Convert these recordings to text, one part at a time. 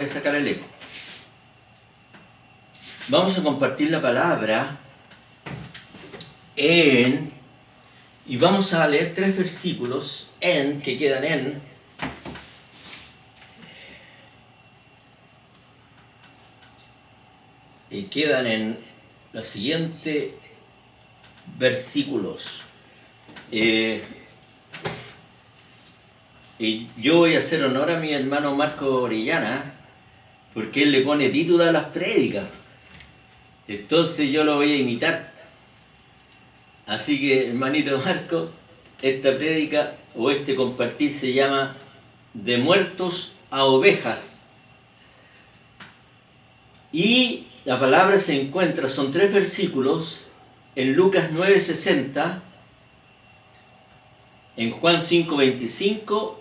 a sacar el eco. Vamos a compartir la palabra y vamos a leer 3 versículos que quedan en los siguientes versículos. Y yo voy a hacer honor a mi hermano Marco Orellana, porque él le pone título a las prédicas. Entonces yo lo voy a imitar. Así que, hermanito Marco, esta prédica o este compartir se llama De muertos a ovejas. Y la palabra se encuentra, son 3 versículos, en Lucas 9:60, en Juan 5:25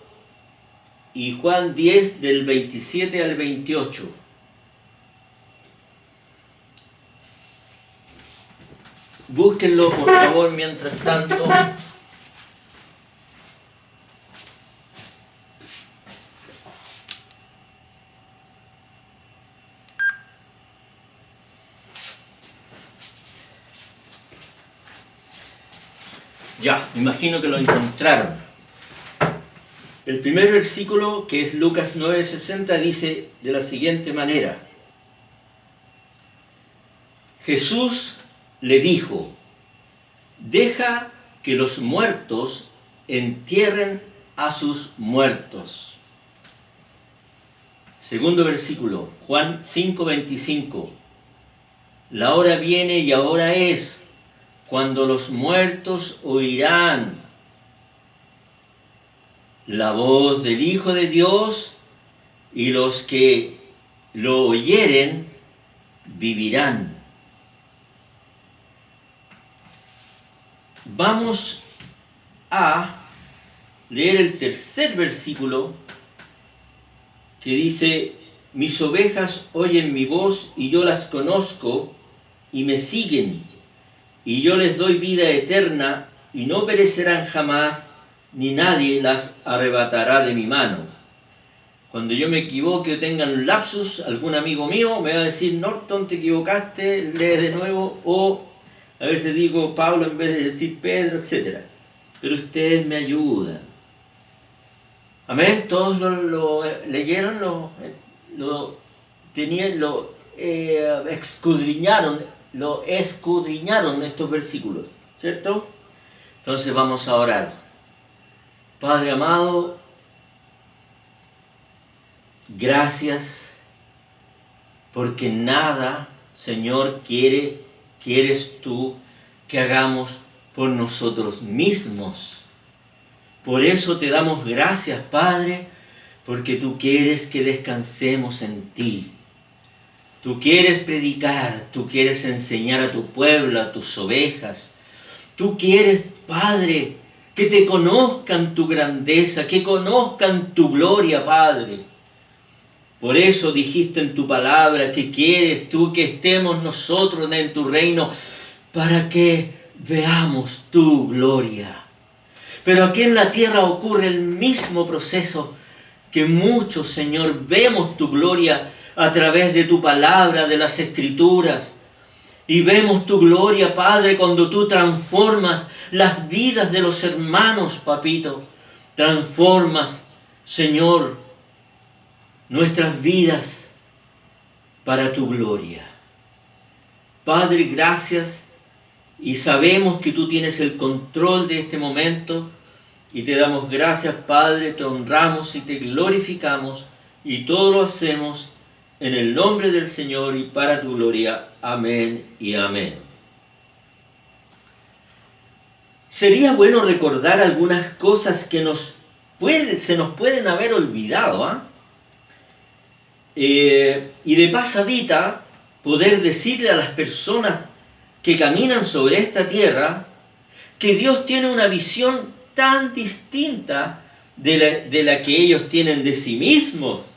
y Juan 10 del 27 al 28. Búsquenlo por favor mientras tanto. Ya, me imagino que lo encontraron. El primer versículo, que es Lucas 9:60, dice de la siguiente manera: Jesús le dijo: deja que los muertos entierren a sus muertos. Segundo versículo, Juan 5:25. La hora viene y ahora es, cuando los muertos oirán la voz del Hijo de Dios, y los que lo oyeren vivirán. Vamos a leer el tercer versículo, que dice: mis ovejas oyen mi voz y yo las conozco y me siguen, y yo les doy vida eterna y no perecerán jamás, ni nadie las arrebatará de mi mano. Cuando yo me equivoque o tenga un lapsus, algún amigo mío me va a decir: Norton, te equivocaste, lee de nuevo, o a veces digo Pablo en vez de decir Pedro, etc. Pero ustedes me ayudan. Amén. Todos lo leyeron, lo escudriñaron estos versículos, ¿cierto? Entonces vamos a orar. Padre amado, gracias, porque nada, Señor, quieres tú que hagamos por nosotros mismos. Por eso te damos gracias, Padre, porque tú quieres que descansemos en ti. Tú quieres predicar, tú quieres enseñar a tu pueblo, a tus ovejas. Tú quieres, Padre, que te conozcan tu grandeza, que conozcan tu gloria, Padre. Por eso dijiste en tu palabra que quieres tú que estemos nosotros en tu reino, para que veamos tu gloria. Pero aquí en la tierra ocurre el mismo proceso, que muchos, Señor, vemos tu gloria a través de tu palabra, de las Escrituras. Y vemos tu gloria, Padre, cuando tú transformas las vidas de los hermanos, Papito. Transformas, Señor, nuestras vidas para tu gloria. Padre, gracias, y sabemos que tú tienes el control de este momento, y te damos gracias, Padre, te honramos y te glorificamos, y todo lo hacemos en el nombre del Señor y para tu gloria. Amén y amén. Sería bueno recordar algunas cosas que se nos pueden haber olvidado, y de pasadita poder decirle a las personas que caminan sobre esta tierra que Dios tiene una visión tan distinta de la que ellos tienen de sí mismos.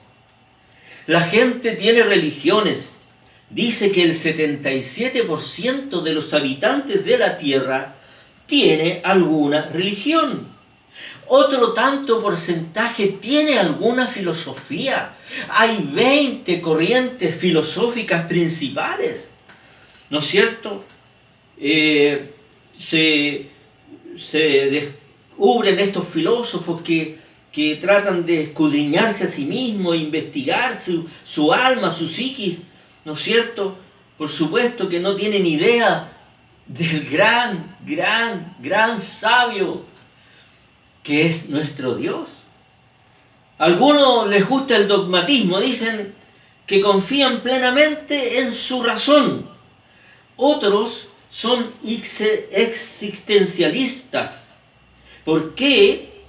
La gente tiene religiones. Dice que el 77% de los habitantes de la tierra tiene alguna religión. Otro tanto porcentaje tiene alguna filosofía. Hay 20 corrientes filosóficas principales, ¿no es cierto? Se descubren estos filósofos que tratan de escudriñarse a sí mismos, investigar su alma, su psiquis, ¿no es cierto? Por supuesto que no tienen idea del gran sabio que es nuestro Dios. A algunos les gusta el dogmatismo, dicen que confían plenamente en su razón. Otros son existencialistas. ¿Por qué?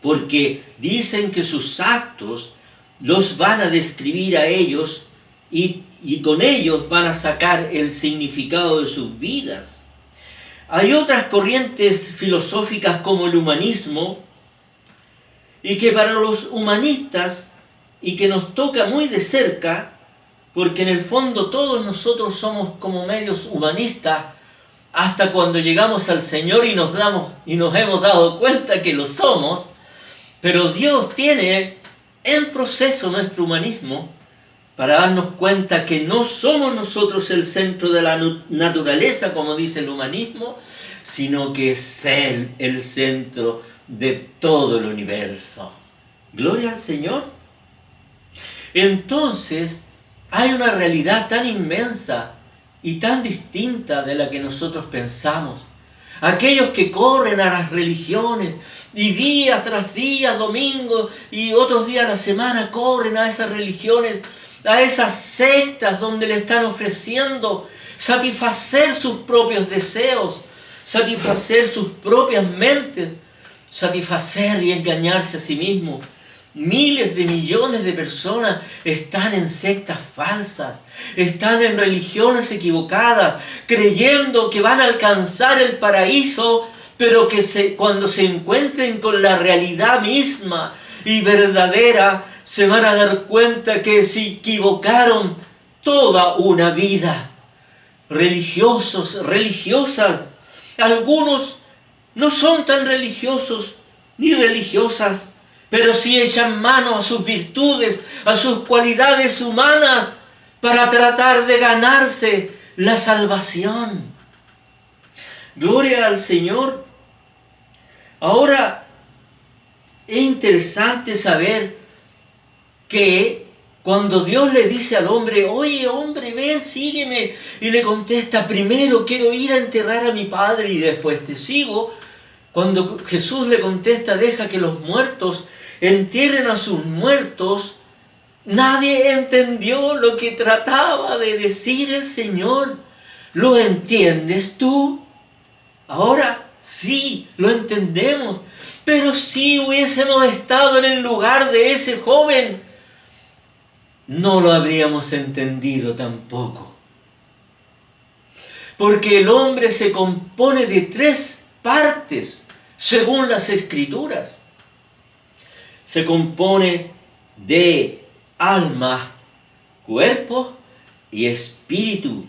Porque dicen que sus actos los van a describir a ellos y con ellos van a sacar el significado de sus vidas. Hay otras corrientes filosóficas como el humanismo, y que para los humanistas, y que nos toca muy de cerca, porque en el fondo todos nosotros somos como medios humanistas, hasta cuando llegamos al Señor y nos hemos dado cuenta que lo somos, pero Dios tiene en proceso nuestro humanismo para darnos cuenta que no somos nosotros el centro de la naturaleza, como dice el humanismo, sino que es Él el centro de todo el universo. Gloria al Señor. Entonces, hay una realidad tan inmensa y tan distinta de la que nosotros pensamos. Aquellos que corren a las religiones y día tras día, domingo y otros días a la semana, corren a esas religiones, a esas sectas donde le están ofreciendo satisfacer sus propios deseos, satisfacer sus propias mentes, satisfacer y engañarse a sí mismo. Miles de millones de personas están en sectas falsas, están en religiones equivocadas, creyendo que van a alcanzar el paraíso, pero que cuando se encuentren con la realidad misma y verdadera, se van a dar cuenta que se equivocaron toda una vida. Religiosos, religiosas, algunos no son tan religiosos ni religiosas, pero sí echan mano a sus virtudes, a sus cualidades humanas, para tratar de ganarse la salvación. Gloria al Señor. Ahora, es interesante saber que cuando Dios le dice al hombre, oye hombre, ven, sígueme, y le contesta, primero quiero ir a enterrar a mi padre y después te sigo. Cuando Jesús le contesta, deja que los muertos entierren a sus muertos, nadie entendió lo que trataba de decir el Señor. ¿Lo entiendes tú? Ahora sí, lo entendemos. Pero si hubiésemos estado en el lugar de ese joven, no lo habríamos entendido tampoco. Porque el hombre se compone de 3 partes, según las Escrituras. Se compone de alma, cuerpo y espíritu.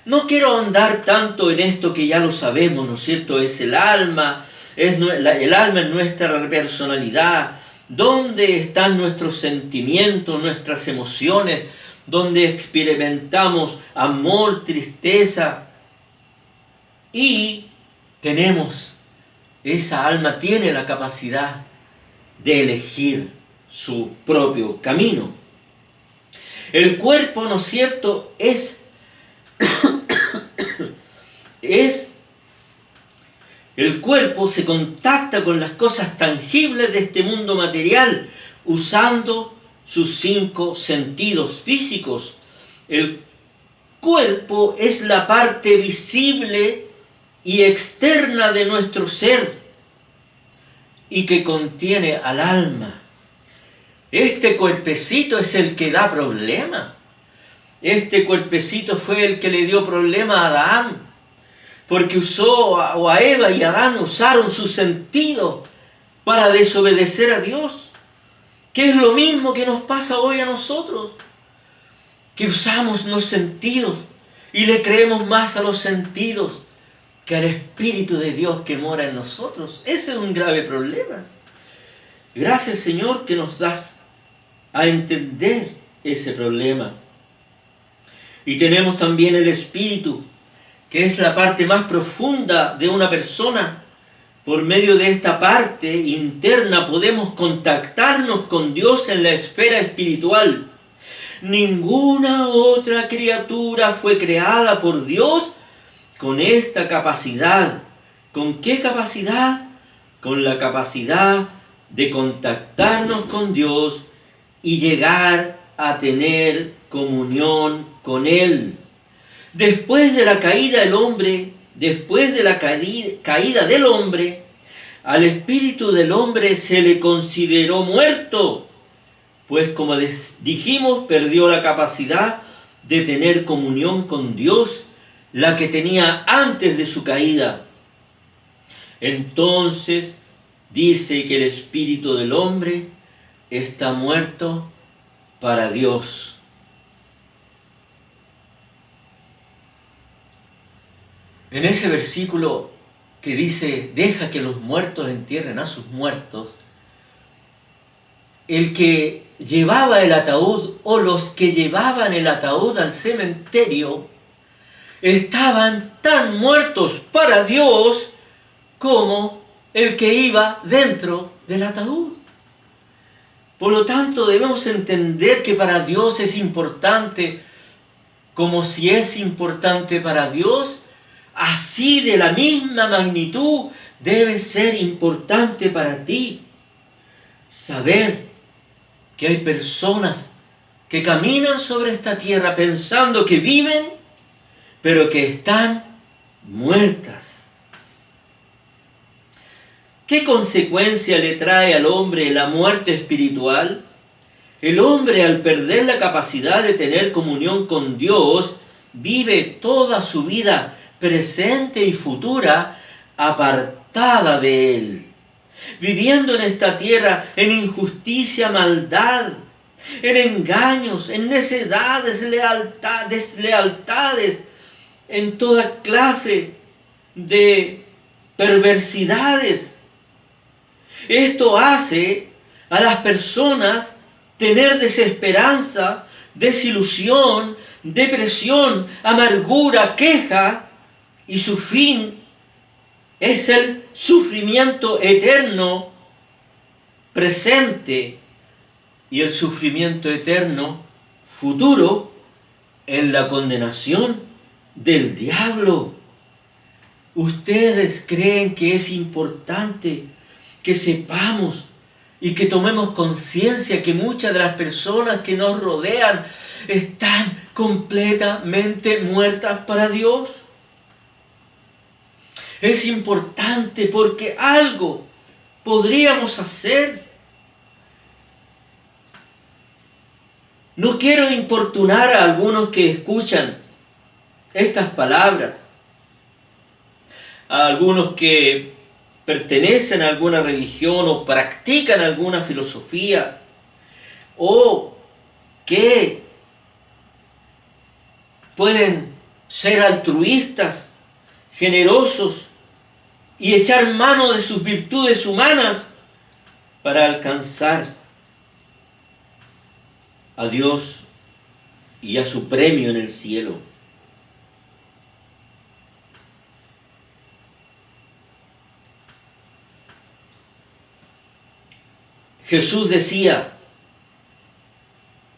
No quiero ahondar tanto en esto que ya lo sabemos, ¿no es cierto? Es el alma, el alma es nuestra personalidad, donde están nuestros sentimientos, nuestras emociones, donde experimentamos amor, tristeza, y esa alma tiene la capacidad de elegir su propio camino. El cuerpo, ¿no es cierto?, el cuerpo se contacta con las cosas tangibles de este mundo material usando sus 5 sentidos físicos. El cuerpo es la parte visible y externa de nuestro ser y que contiene al alma. Este cuerpecito es el que da problemas. Este cuerpecito fue el que le dio problema a Adán, porque a Eva y Adán usaron su sentido para desobedecer a Dios, que es lo mismo que nos pasa hoy a nosotros, que usamos los sentidos y le creemos más a los sentidos que al Espíritu de Dios que mora en nosotros. Ese es un grave problema. Gracias, Señor, que nos das a entender ese problema. Y tenemos también el Espíritu, que es la parte más profunda de una persona. Por medio de esta parte interna podemos contactarnos con Dios en la esfera espiritual. Ninguna otra criatura fue creada por Dios con esta capacidad. ¿Con qué capacidad? Con la capacidad de contactarnos con Dios y llegar a tener comunión con Él. Después de la caída del hombre, al espíritu del hombre se le consideró muerto, pues como dijimos, perdió la capacidad de tener comunión con Dios, la que tenía antes de su caída. Entonces dice que el espíritu del hombre está muerto para Dios. En ese versículo que dice, deja que los muertos entierren a sus muertos, el que llevaba el ataúd o los que llevaban el ataúd al cementerio estaban tan muertos para Dios como el que iba dentro del ataúd. Por lo tanto, debemos entender que para Dios es importante, como si es importante para Dios, así de la misma magnitud debe ser importante para ti saber que hay personas que caminan sobre esta tierra pensando que viven, pero que están muertas. ¿Qué consecuencia le trae al hombre la muerte espiritual? El hombre, al perder la capacidad de tener comunión con Dios, vive toda su vida presente y futura apartada de Él, viviendo en esta tierra en injusticia, maldad, en engaños, en necedades, deslealtades, en toda clase de perversidades. Esto hace a las personas tener desesperanza, desilusión, depresión, amargura, queja, y su fin es el sufrimiento eterno presente y el sufrimiento eterno futuro en la condenación del diablo. ¿Ustedes creen que es importante que sepamos y que tomemos conciencia que muchas de las personas que nos rodean están completamente muertas para Dios? Es importante porque algo podríamos hacer. No quiero importunar a algunos que escuchan estas palabras, a algunos que pertenecen a alguna religión o practican alguna filosofía, o que pueden ser altruistas, generosos y echar mano de sus virtudes humanas para alcanzar a Dios y a su premio en el cielo. Jesús decía,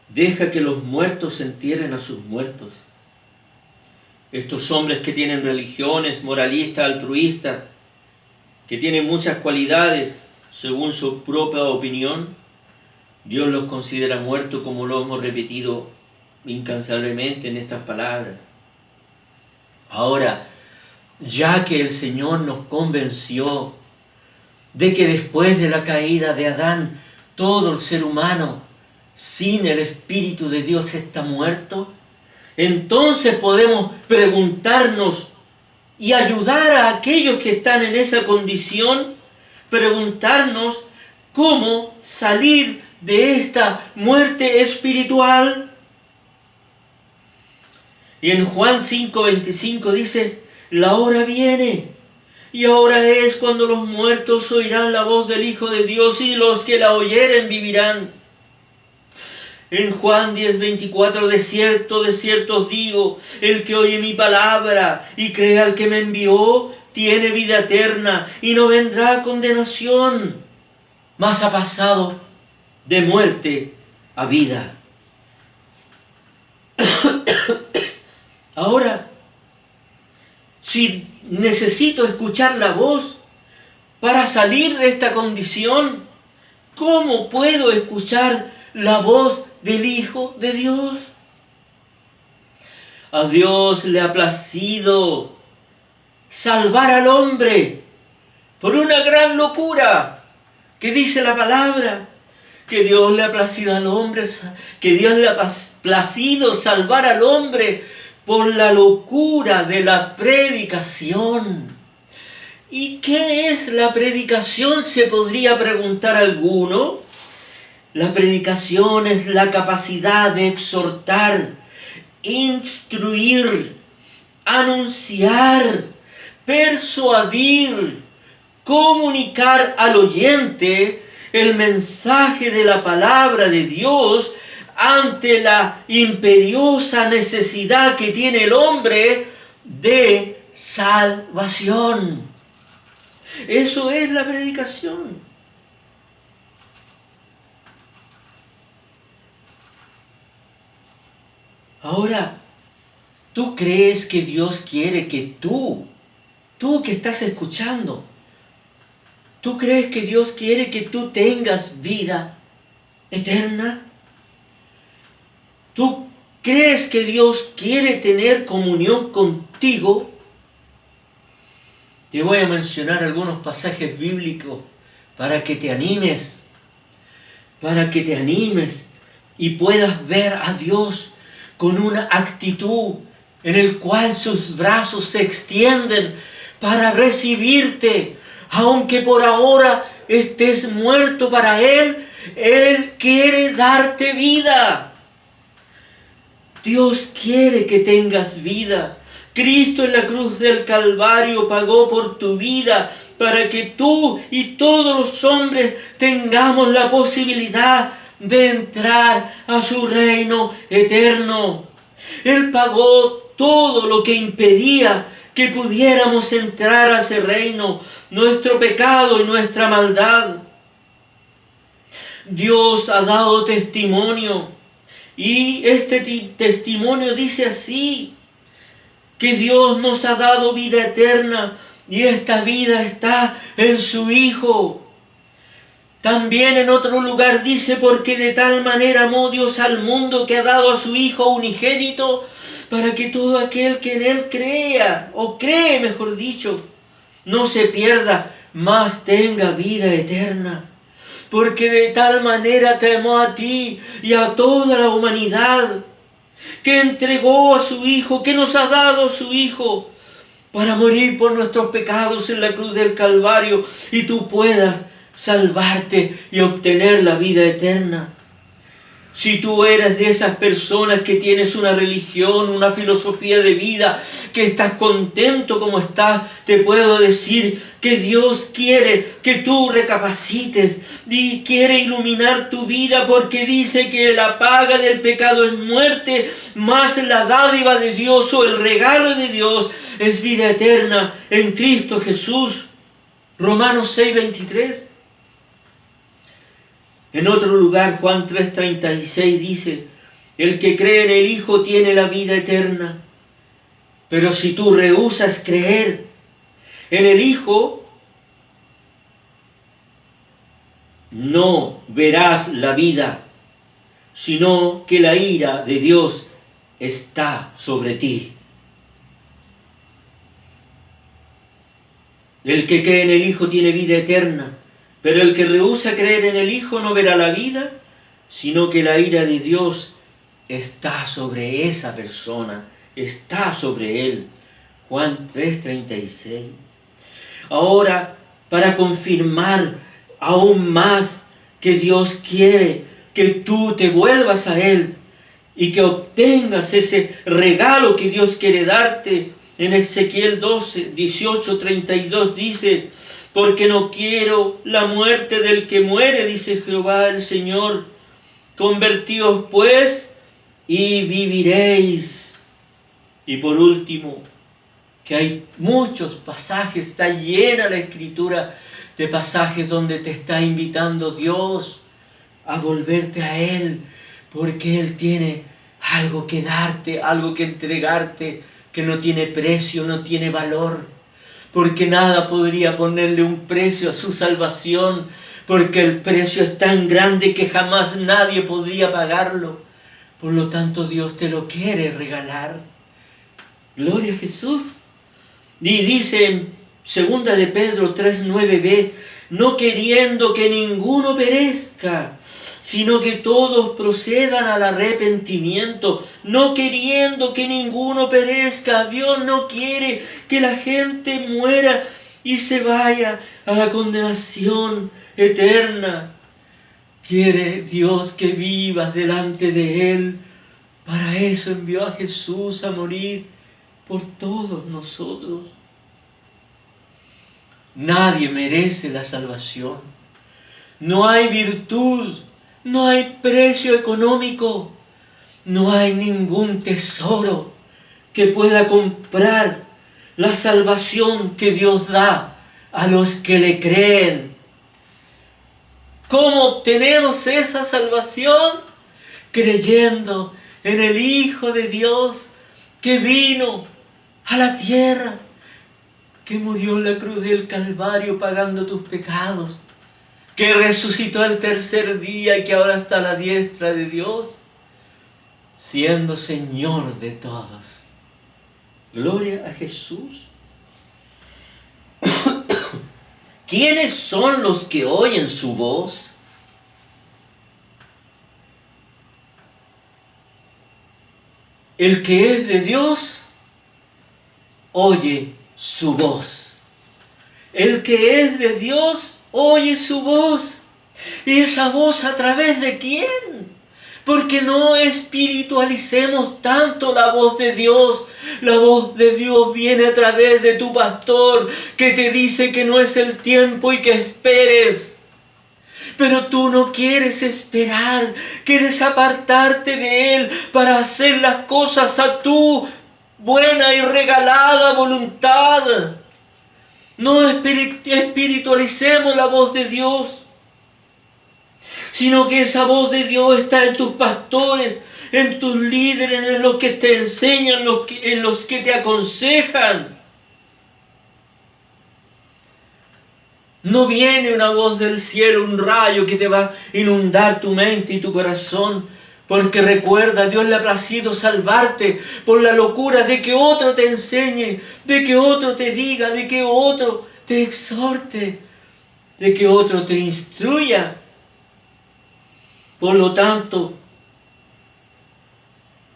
deja que los muertos entierren a sus muertos. Estos hombres que tienen religiones, moralistas, altruistas, que tienen muchas cualidades según su propia opinión, Dios los considera muertos, como lo hemos repetido incansablemente en estas palabras. Ahora, ya que el Señor nos convenció de que después de la caída de Adán, todo el ser humano sin el Espíritu de Dios está muerto, entonces podemos preguntarnos y ayudar a aquellos que están en esa condición, preguntarnos cómo salir de esta muerte espiritual. Y en Juan 5:25 dice, la hora viene, y ahora es cuando los muertos oirán la voz del Hijo de Dios, y los que la oyeren vivirán. En Juan 10:24, de cierto os digo, el que oye mi palabra y cree al que me envió, tiene vida eterna y no vendrá a condenación, mas ha pasado de muerte a vida. Ahora, si necesito escuchar la voz para salir de esta condición, ¿cómo puedo escuchar la voz del Hijo de Dios? A Dios le ha placido salvar al hombre por una gran locura que dice la palabra, que Dios le ha placido al hombre, que Dios le ha placido salvar al hombre por la locura de la predicación. ¿Y qué es la predicación?, se podría preguntar alguno. La predicación es la capacidad de exhortar, instruir, anunciar, persuadir, comunicar al oyente el mensaje de la palabra de Dios ante la imperiosa necesidad que tiene el hombre de salvación. Eso es la predicación. Ahora, ¿tú crees que Dios quiere que tú que estás escuchando, tú crees que Dios quiere que tú tengas vida eterna? ¿Tú crees que Dios quiere tener comunión contigo? Te voy a mencionar algunos pasajes bíblicos para que te animes, y puedas ver a Dios con una actitud en el cual sus brazos se extienden para recibirte, aunque por ahora estés muerto para Él. Él quiere darte vida. Dios quiere que tengas vida. Cristo en la cruz del Calvario pagó por tu vida para que tú y todos los hombres tengamos la posibilidad de entrar a su reino eterno. Él pagó todo lo que impedía que pudiéramos entrar a ese reino, nuestro pecado y nuestra maldad. Dios ha dado testimonio, y este testimonio dice así, que Dios nos ha dado vida eterna, y esta vida está en su Hijo. También en otro lugar dice, porque de tal manera amó Dios al mundo que ha dado a su Hijo unigénito, para que todo aquel que en Él crea, o cree mejor dicho, no se pierda, mas tenga vida eterna. Porque de tal manera te amó a ti y a toda la humanidad, que entregó a su Hijo, que nos ha dado a su Hijo, para morir por nuestros pecados en la cruz del Calvario, y tú puedas salvarte y obtener la vida eterna. Si tú eres de esas personas que tienes una religión, una filosofía de vida, que estás contento como estás, te puedo decir que Dios quiere que tú recapacites y quiere iluminar tu vida, porque dice que la paga del pecado es muerte, mas la dádiva de Dios, o el regalo de Dios, es vida eterna en Cristo Jesús. Romanos 6:23. En otro lugar, Juan 3:36 dice, el que cree en el Hijo tiene la vida eterna. Pero si tú rehusas creer en el Hijo, no verás la vida, sino que la ira de Dios está sobre ti. El que cree en el Hijo tiene vida eterna. Pero el que rehúsa creer en el Hijo no verá la vida, sino que la ira de Dios está sobre esa persona, está sobre él. Juan 3:36. Ahora, para confirmar aún más que Dios quiere que tú te vuelvas a Él y que obtengas ese regalo que Dios quiere darte, En Ezequiel 12, 18, 32 dice: porque no quiero la muerte del que muere, dice Jehová el Señor. Convertíos pues y viviréis. Y por último, que hay muchos pasajes, está llena la Escritura de pasajes donde te está invitando Dios a volverte a Él, porque Él tiene algo que darte, algo que entregarte, que no tiene precio, no tiene valor, porque nada podría ponerle un precio a su salvación, porque el precio es tan grande que jamás nadie podría pagarlo. Por lo tanto, Dios te lo quiere regalar. Gloria a Jesús. Y dice en 2 de Pedro 3:9b: no queriendo que ninguno perezca, sino que todos procedan al arrepentimiento. No queriendo que ninguno perezca. Dios no quiere que la gente muera y se vaya a la condenación eterna. Quiere Dios que vivas delante de Él. Para eso envió a Jesús a morir por todos nosotros. Nadie merece la salvación. No hay virtud, no hay precio económico, no hay ningún tesoro que pueda comprar la salvación que Dios da a los que le creen. ¿Cómo obtenemos esa salvación? Creyendo en el Hijo de Dios que vino a la tierra, que murió en la cruz del Calvario pagando tus pecados, que resucitó al tercer día y que ahora está a la diestra de Dios, siendo Señor de todos. Gloria a Jesús. ¿Quiénes son los que oyen su voz? El que es de Dios oye su voz. El que es de Dios oye su voz. ¿Y esa voz a través de quién? Porque no espiritualicemos tanto la voz de Dios. La voz de Dios viene a través de tu pastor, que te dice que no es el tiempo y que esperes. Pero tú no quieres esperar, quieres apartarte de Él para hacer las cosas a tu buena y regalada voluntad. No espiritualicemos la voz de Dios, sino que esa voz de Dios está en tus pastores, en tus líderes, en los que te enseñan, en los que te aconsejan. No viene una voz del cielo, un rayo que te va a inundar tu mente y tu corazón, porque recuerda, a Dios le ha placido salvarte por la locura de que otro te enseñe, de que otro te diga, de que otro te exhorte, de que otro te instruya. Por lo tanto,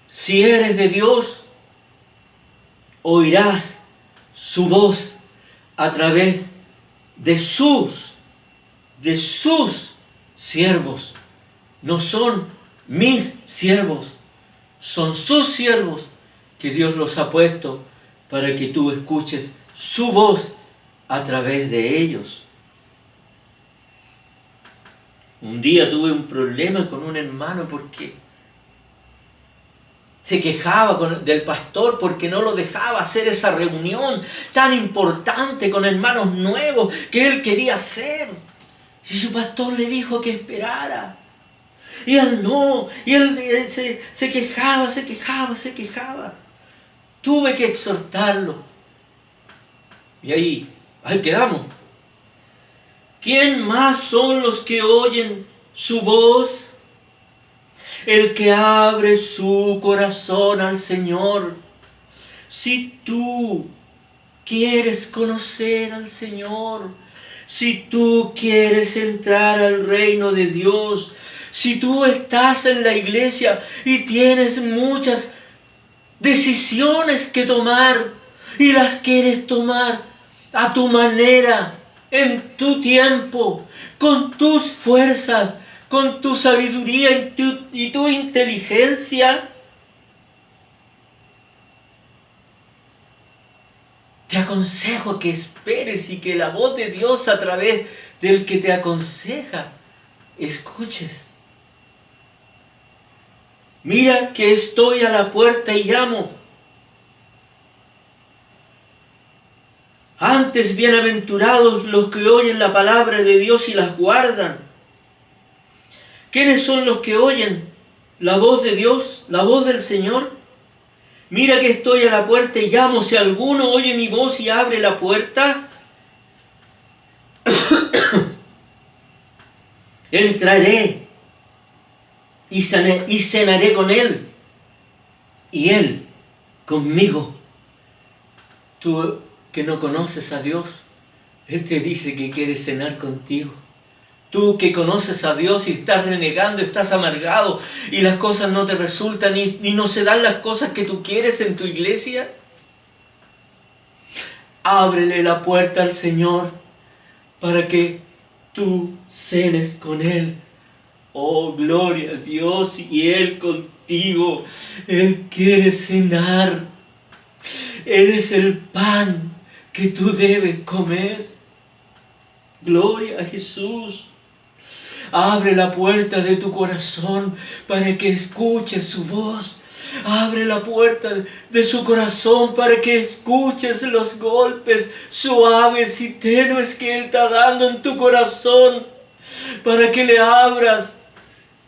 si eres de Dios, oirás su voz a través de sus siervos. No son mis siervos, son sus siervos que Dios los ha puesto para que tú escuches su voz a través de ellos. Un día tuve un problema con un hermano porque se quejaba del pastor porque no lo dejaba hacer esa reunión tan importante con hermanos nuevos que él quería hacer. Y su pastor le dijo que esperara. Y él no, y él se quejaba. Tuve que exhortarlo. Y ahí quedamos. ¿Quién más son los que oyen su voz? El que abre su corazón al Señor. Si tú quieres conocer al Señor, si tú quieres entrar al reino de Dios, si tú estás en la iglesia y tienes muchas decisiones que tomar y las quieres tomar a tu manera, en tu tiempo, con tus fuerzas, con tu sabiduría y tu inteligencia, Te aconsejo que esperes y que la voz de Dios a través del que te aconseja, escuches. Mira que estoy a la puerta y llamo. Antes bienaventurados los que oyen la palabra de Dios y las guardan. ¿Quiénes son los que oyen la voz de Dios, la voz del Señor? Mira que estoy a la puerta y llamo. Si alguno oye mi voz y abre la puerta, entraré y cenaré con él y él conmigo. Tú que no conoces a Dios, Él te dice que quiere cenar contigo. Tú que conoces a Dios y estás renegando, estás amargado y las cosas no te resultan y no se dan las cosas que tú quieres en tu iglesia, ábrele la puerta al Señor para que tú cenes con Él. Oh, gloria a Dios, y Él contigo. Él quiere cenar. Él es el pan que tú debes comer. Gloria a Jesús. Abre la puerta de tu corazón para que escuches su voz. Abre la puerta de su corazón para que escuches los golpes suaves y tenues que Él está dando en tu corazón. Para que le abras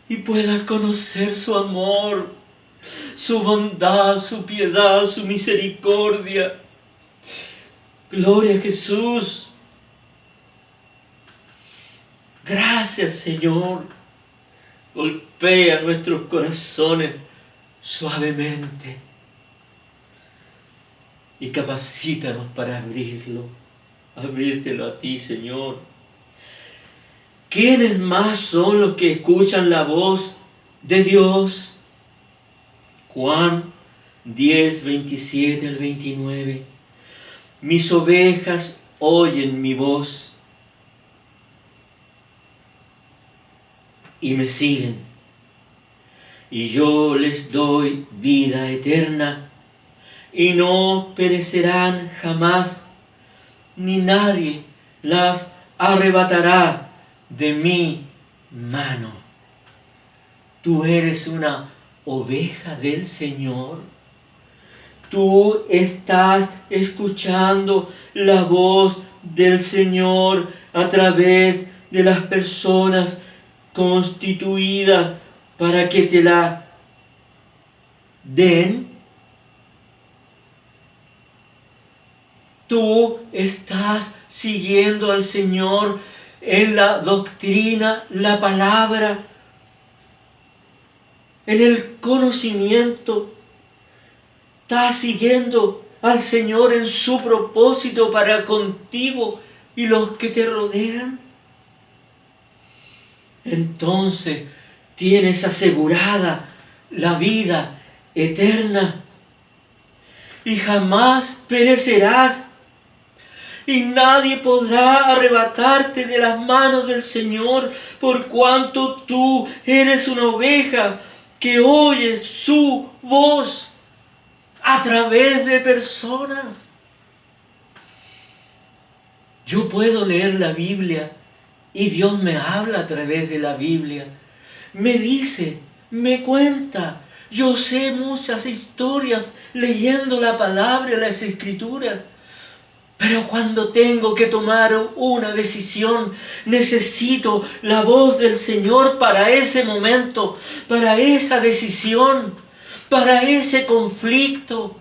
y puedas conocer su amor, su bondad, su piedad, su misericordia. Gloria a Jesús. Gracias, Señor. Golpea nuestros corazones suavemente y capacítanos para abrírtelo a ti, Señor. ¿Quiénes más son los que escuchan la voz de Dios? Juan 10, 27 al 29. Mis ovejas oyen mi voz y me siguen, y yo les doy vida eterna, y no perecerán jamás, ni nadie las arrebatará de mi mano. Tú eres una oveja del Señor. Tú estás escuchando la voz del Señor a través de las personas constituidas para que te la den. Tú estás siguiendo al Señor en la doctrina, la palabra, en el conocimiento. Estás siguiendo al Señor en su propósito para contigo y los que te rodean. Entonces tienes asegurada la vida eterna y jamás perecerás. Y nadie podrá arrebatarte de las manos del Señor, por cuanto tú eres una oveja que oye su voz a través de personas. Yo puedo leer la Biblia y Dios me habla a través de la Biblia. Me dice, me cuenta. Yo sé muchas historias leyendo la palabra, las Escrituras. Pero cuando tengo que tomar una decisión, necesito la voz del Señor para ese momento, para esa decisión, para ese conflicto,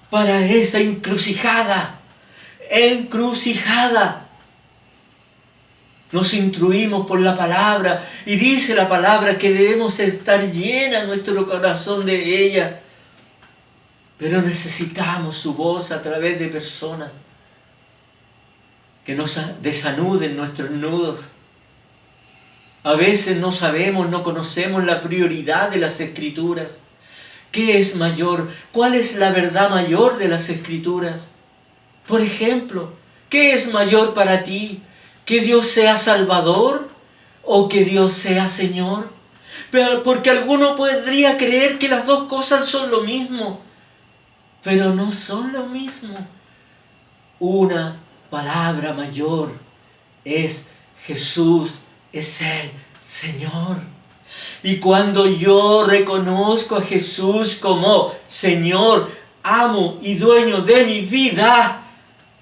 para esa encrucijada. Nos instruimos por la palabra y dice la palabra que debemos estar llena nuestro corazón de ella. Pero necesitamos su voz a través de personas que nos desanuden nuestros nudos. A veces no sabemos, no conocemos la prioridad de las Escrituras. ¿Qué es mayor? ¿Cuál es la verdad mayor de las Escrituras? Por ejemplo, ¿qué es mayor para ti? ¿Que Dios sea Salvador o que Dios sea Señor? Pero porque alguno podría creer que las dos cosas son lo mismo, pero no son lo mismo. una palabra mayor. Es Jesús, es el Señor. Y cuando yo reconozco a Jesús como Señor, amo y dueño de mi vida,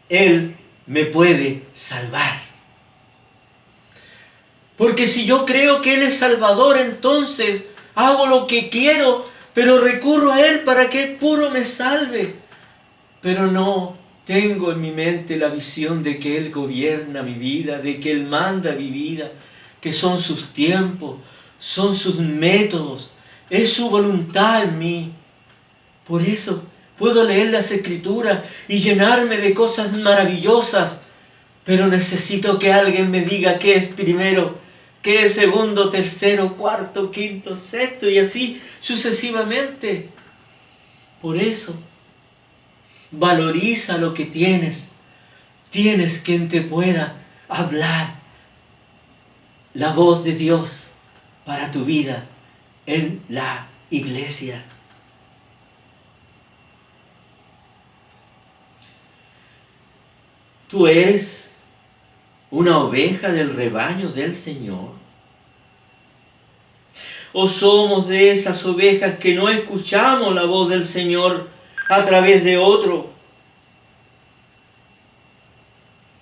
Él me puede salvar. Porque si yo creo que Él es Salvador, entonces hago lo que quiero, pero recurro a Él para que Él puro me salve. Pero no tengo en mi mente la visión de que Él gobierna mi vida, de que Él manda mi vida, que son sus tiempos, son sus métodos, es su voluntad en mí. Por eso puedo leer las Escrituras y llenarme de cosas maravillosas, pero necesito que alguien me diga qué es primero, qué es segundo, tercero, cuarto, quinto, sexto y así sucesivamente. Por eso, valoriza lo que tienes. Tienes quien te pueda hablar la voz de Dios para tu vida en la iglesia. ¿Tú eres una oveja del rebaño del Señor? ¿O somos de esas ovejas que no escuchamos la voz del Señor a través de otro?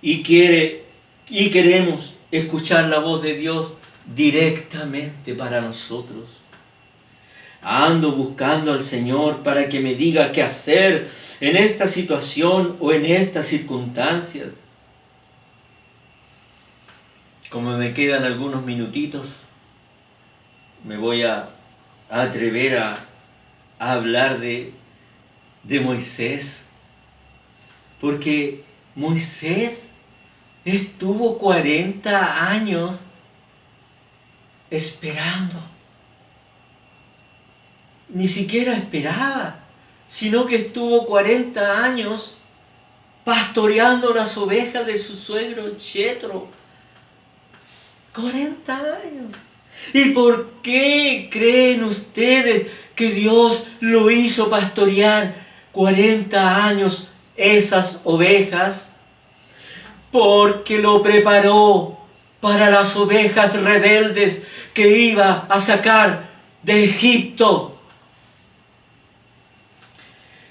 Y queremos escuchar la voz de Dios directamente para nosotros. Ando buscando al Señor para que me diga qué hacer en esta situación o en estas circunstancias. Como me quedan algunos minutitos, me voy a atrever a hablar de Moisés. Porque Moisés estuvo 40 años esperando. Ni siquiera esperaba, sino que estuvo 40 años pastoreando las ovejas de su suegro Yetro. 40 años. ¿Y por qué creen ustedes que Dios lo hizo pastorear 40 años esas ovejas? Porque lo preparó para las ovejas rebeldes que iba a sacar de Egipto.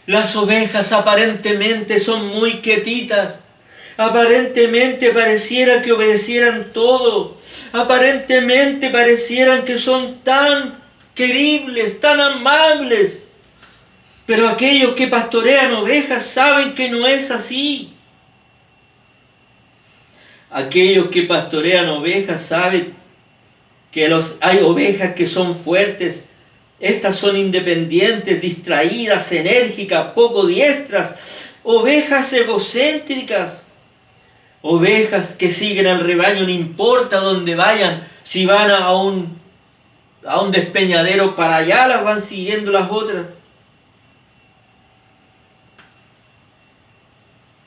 Las ovejas aparentemente son muy quietitas. Aparentemente pareciera que obedecieran todo. Aparentemente parecieran que son tan queribles, tan amables. Pero aquellos que pastorean ovejas saben que no es así. Aquellos que pastorean ovejas saben que hay ovejas que son fuertes. Estas son independientes, distraídas, enérgicas, poco diestras. Ovejas egocéntricas. Ovejas que siguen al rebaño, no importa dónde vayan. Si van a un despeñadero, para allá las van siguiendo las otras.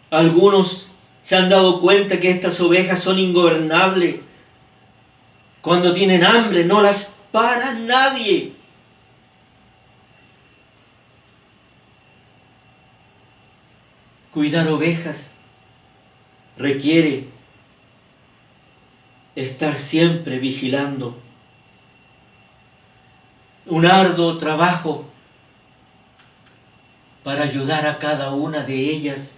Algunos se han dado cuenta que estas ovejas son ingobernables. Cuando tienen hambre no las para nadie. Cuidar ovejas requiere estar siempre vigilando. Un arduo trabajo para ayudar a cada una de ellas.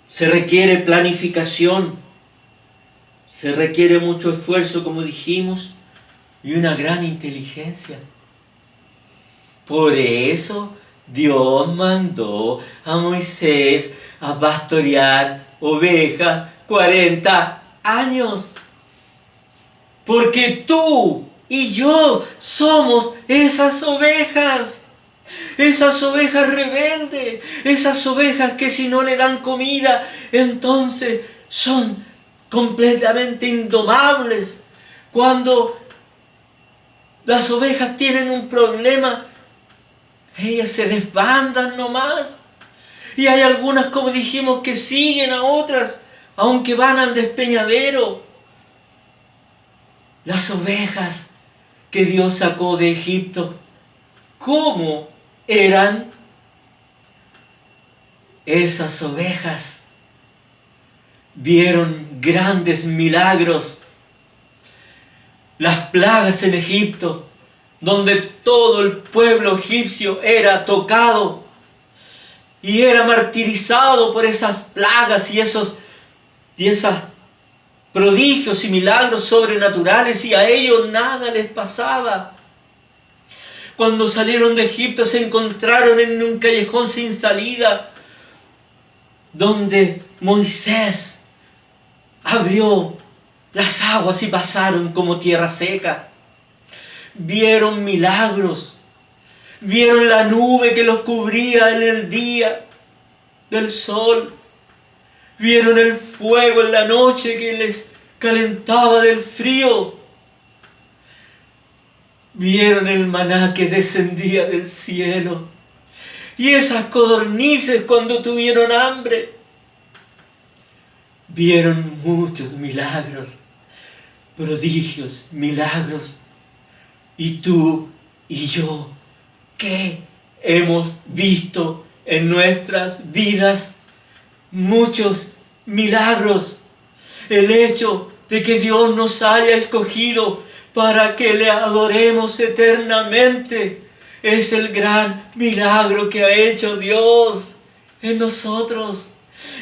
Se requiere planificación, se requiere mucho esfuerzo, como dijimos, y una gran inteligencia. Por eso Dios mandó a Moisés a pastorear ovejas 40 años. Porque tú y yo somos esas ovejas. Esas ovejas rebeldes, esas ovejas que si no le dan comida, entonces son completamente indomables. Cuando las ovejas tienen un problema, ellas se desbandan nomás. Y hay algunas, como dijimos, que siguen a otras, aunque van al despeñadero. Las ovejas que Dios sacó de Egipto, ¿cómo eran? esas ovejas vieron grandes milagros. Las plagas en Egipto, donde todo el pueblo egipcio era tocado y era martirizado por esas plagas y esos prodigios y milagros sobrenaturales, y a ellos nada les pasaba. Cuando salieron de Egipto se encontraron en un callejón sin salida, donde Moisés abrió las aguas y pasaron como tierra seca. Vieron milagros, vieron la nube que los cubría en el día del sol, vieron el fuego en la noche que les calentaba del frío, vieron el maná que descendía del cielo y esas codornices cuando tuvieron hambre. Vieron muchos milagros, prodigios, milagros. Y tú y yo, ¿qué hemos visto en nuestras vidas? Muchos milagros. El hecho de que Dios nos haya escogido para que le adoremos eternamente es el gran milagro que ha hecho Dios en nosotros.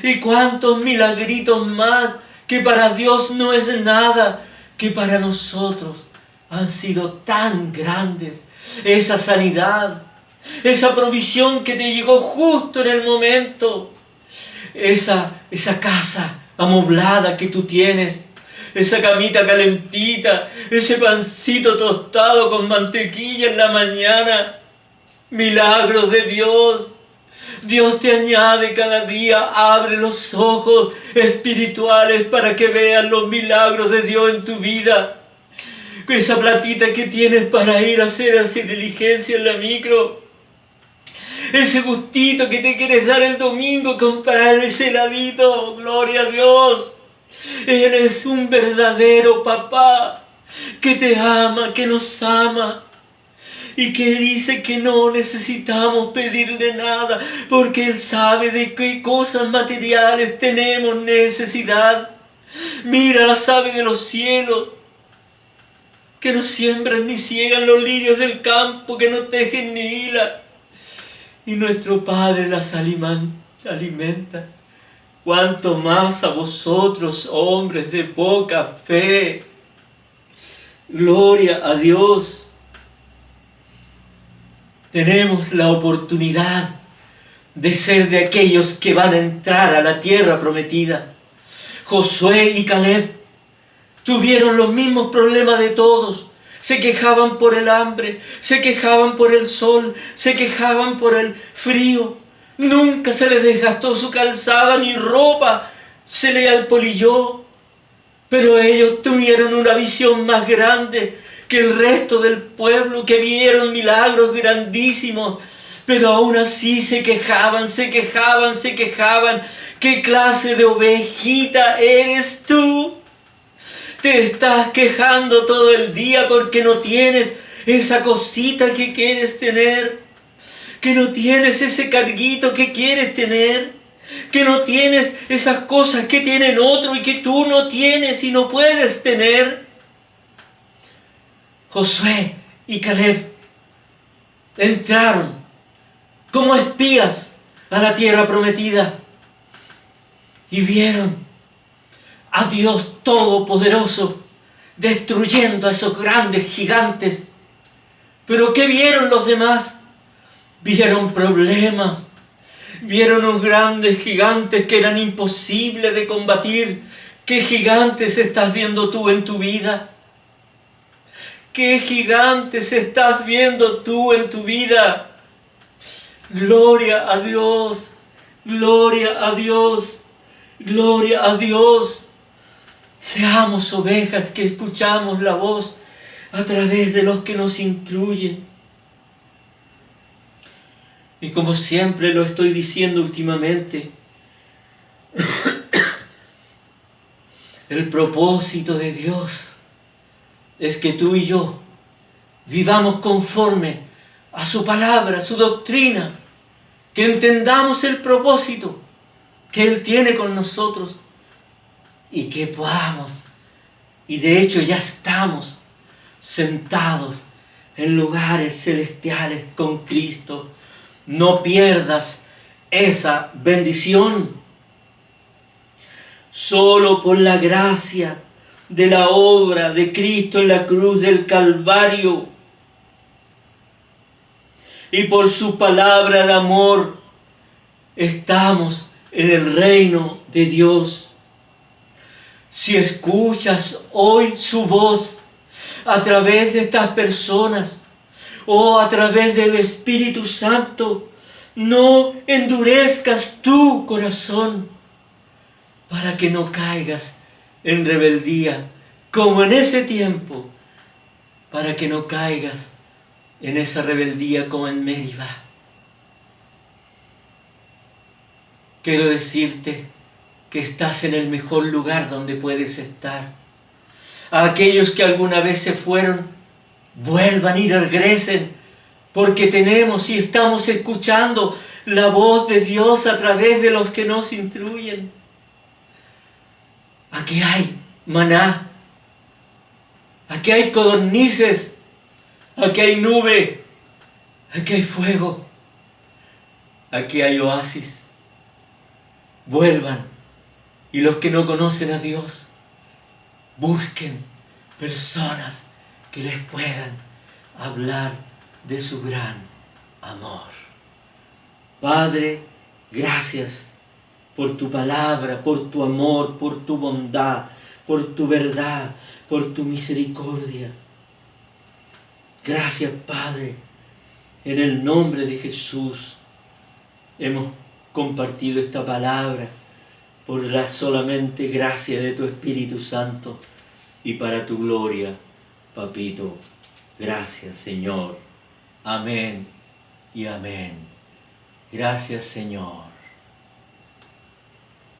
Y cuántos milagritos más que para Dios no es nada, que para nosotros han sido tan grandes. Esa sanidad, esa provisión que te llegó justo en el momento, esa casa amoblada que tú tienes, esa camita calentita, ese pancito tostado con mantequilla en la mañana. Milagros de Dios. Dios te añade cada día, abre los ojos espirituales para que veas los milagros de Dios en tu vida. Esa platita que tienes para ir a hacer diligencia en la micro. Ese gustito que te quieres dar el domingo, comprar ese heladito. Gloria a Dios. Él es un verdadero papá que te ama, que nos ama. Y que dice que no necesitamos pedirle nada, porque Él sabe de qué cosas materiales tenemos necesidad. Mira las aves de los cielos, que no siembran ni ciegan, los lirios del campo, que no tejen ni hilan. Y nuestro Padre las alimenta. Cuanto más a vosotros, hombres de poca fe. Gloria a Dios. Tenemos la oportunidad de ser de aquellos que van a entrar a la tierra prometida. Josué y Caleb tuvieron los mismos problemas de todos. Se quejaban por el hambre, se quejaban por el sol, se quejaban por el frío. Nunca se les desgastó su calzada ni ropa se le alpolilló. Pero ellos tuvieron una visión más grande que el resto del pueblo, que vieron milagros grandísimos, pero aún así se quejaban. ¿Qué clase de ovejita eres tú? Te estás quejando todo el día porque no tienes esa cosita que quieres tener, que no tienes ese carguito que quieres tener, que no tienes esas cosas que tienen otro y que tú no tienes y no puedes tener. Josué y Caleb entraron como espías a la tierra prometida y vieron a Dios Todopoderoso destruyendo a esos grandes gigantes. Pero ¿qué vieron los demás? Vieron problemas, vieron unos grandes gigantes que eran imposibles de combatir. ¿Qué gigantes estás viendo tú en tu vida? ¿Qué gigantes estás viendo tú en tu vida? Gloria a Dios, gloria a Dios, gloria a Dios. Seamos ovejas que escuchamos la voz a través de los que nos instruyen. Y como siempre lo estoy diciendo últimamente, el propósito de Dios es que tú y yo vivamos conforme a su palabra, a su doctrina, que entendamos el propósito que Él tiene con nosotros y que podamos, y de hecho ya estamos sentados en lugares celestiales con Cristo. No pierdas esa bendición. Solo por la gracia de la obra de Cristo en la cruz del Calvario y por su palabra de amor estamos en el reino de Dios. Si escuchas hoy su voz a través de estas personas o a través del Espíritu Santo, no endurezcas tu corazón para que no caigas en rebeldía, como en ese tiempo, para que no caigas en esa rebeldía como en Meribá. Quiero decirte que estás en el mejor lugar donde puedes estar. A aquellos que alguna vez se fueron, vuelvan y regresen, porque tenemos y estamos escuchando la voz de Dios a través de los que nos instruyen. Aquí hay maná, aquí hay codornices, aquí hay nube, aquí hay fuego, aquí hay oasis. Vuelvan, y los que no conocen a Dios, busquen personas que les puedan hablar de su gran amor. Padre, gracias por tu palabra, por tu amor, por tu bondad, por tu verdad, por tu misericordia. Gracias, Padre. En el nombre de Jesús hemos compartido esta palabra por la solamente gracia de tu Espíritu Santo y para tu gloria, Papito. Gracias, Señor. Amén y amén. Gracias, Señor.